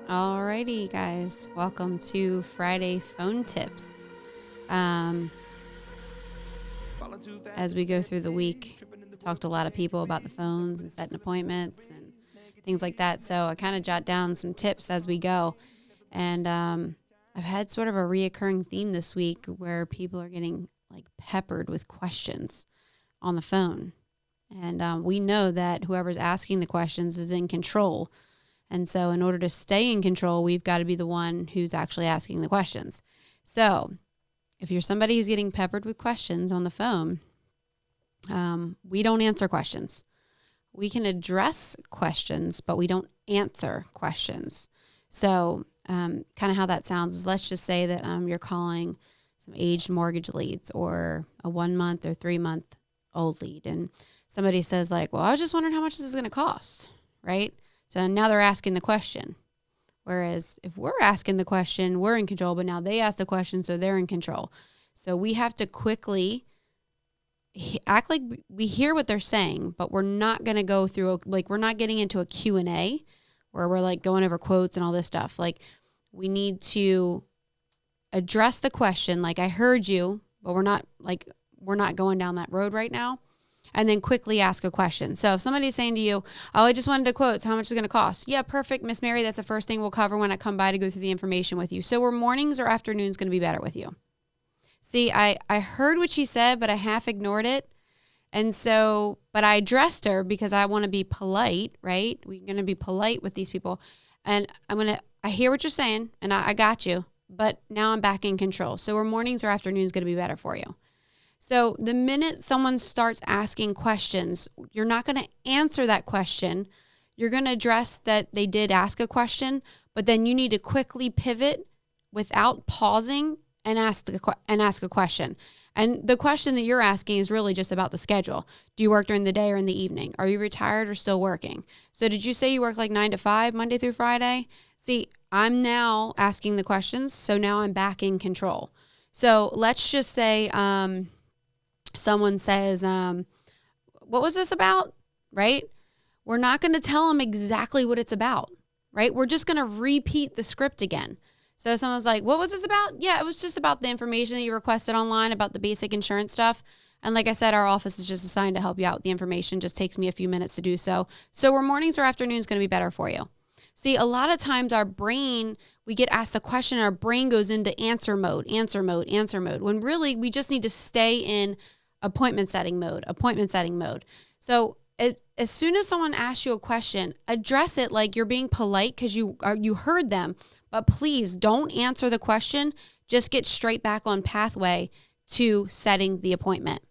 Alrighty, guys. Welcome to Friday Phone Tips. As we go through the week, talked to a lot of people about the phones and setting appointments and things like that. So I kind of jot down some tips as we go. And I've had sort of a reoccurring theme this week where people are getting like peppered with questions on the phone. And we know that whoever's asking the questions is in control. And so in order to stay in control, we've got to be the one who's actually asking the questions. So if you're somebody who's getting peppered with questions on the phone, we don't answer questions. We can address questions, but we don't answer questions. So kind of how that sounds is, let's just say that you're calling some aged mortgage leads or a 1 month or 3 month old lead. And somebody says like, well, I was just wondering how much this is going to cost, right? So now they're asking the question. Whereas if we're asking the question, we're in control, but now they ask the question, so they're in control. So we have to quickly act like we hear what they're saying, but we're not going to go through, we're not getting into a Q&A where we're like going over quotes and all this stuff. Like, we need to address the question. Like, I heard you, but we're not going down that road right now. And then quickly ask a question. So if somebody's saying to you, oh, I just wanted to quote, so how much is it going to cost? Yeah, perfect, Miss Mary. That's the first thing we'll cover when I come by to go through the information with you. So were mornings or afternoons going to be better with you? See, I heard what she said, but I half ignored it. And so, but I addressed her because I want to be polite, right? We're going to be polite with these people. And I hear what you're saying, and I got you, but now I'm back in control. So were mornings or afternoons going to be better for you? So the minute someone starts asking questions, you're not going to answer that question. You're going to address that they did ask a question, but then you need to quickly pivot without pausing and ask a question. And the question that you're asking is really just about the schedule. Do you work during the day or in the evening? Are you retired or still working? So did you say you work like 9 to 5, Monday through Friday? See, I'm now asking the questions, so now I'm back in control. So let's just say someone says, what was this about, right? We're not going to tell them exactly what it's about, right? We're just going to repeat the script again. So someone's like, what was this about? Yeah, it was just about the information that you requested online about the basic insurance stuff. And like I said, our office is just assigned to help you out with the information. Just takes me a few minutes to do so. So were mornings or afternoons going to be better for you? See, a lot of times our brain, we get asked a question, our brain goes into answer mode, when really we just need to stay in appointment setting mode. So as soon as someone asks you a question, address it like you're being polite because you heard them, but please don't answer the question. Just get straight back on pathway to setting the appointment.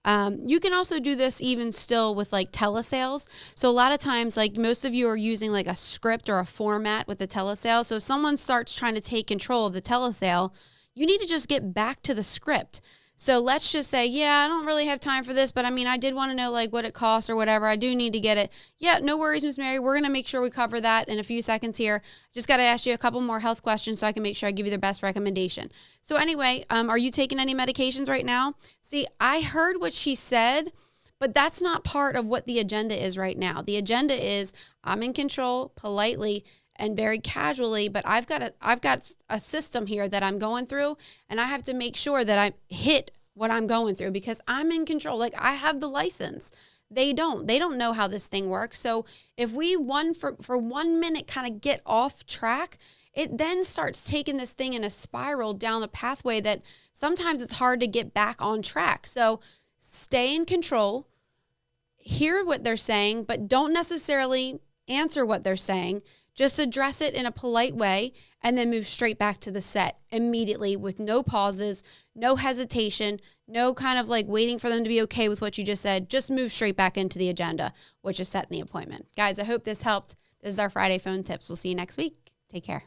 You can also do this even still with like telesales. So a lot of times, like most of you are using like a script or a format with the telesale. So if someone starts trying to take control of the telesale, you need to just get back to the script. So let's just say, yeah, I don't really have time for this, but I mean, I did want to know like what it costs or whatever. I do need to get it. Yeah, no worries, Miss Mary. We're going to make sure we cover that in a few seconds here. Just got to ask you a couple more health questions so I can make sure I give you the best recommendation. So anyway, are you taking any medications right now? See, I heard what she said, but that's not part of what the agenda is right now. The agenda is I'm in control politely and very casually, but I've got a system here that I'm going through, and I have to make sure that I hit what I'm going through because I'm in control. Like, I have the license. They don't know how this thing works. So if we for 1 minute kind of get off track, it then starts taking this thing in a spiral down a pathway that sometimes it's hard to get back on track. So stay in control, hear what they're saying, but don't necessarily answer what they're saying. Just address it in a polite way and then move straight back to the set immediately with no pauses, no hesitation, no kind of like waiting for them to be okay with what you just said. Just move straight back into the agenda, which is setting the appointment. Guys, I hope this helped. This is our Friday phone tips. We'll see you next week. Take care.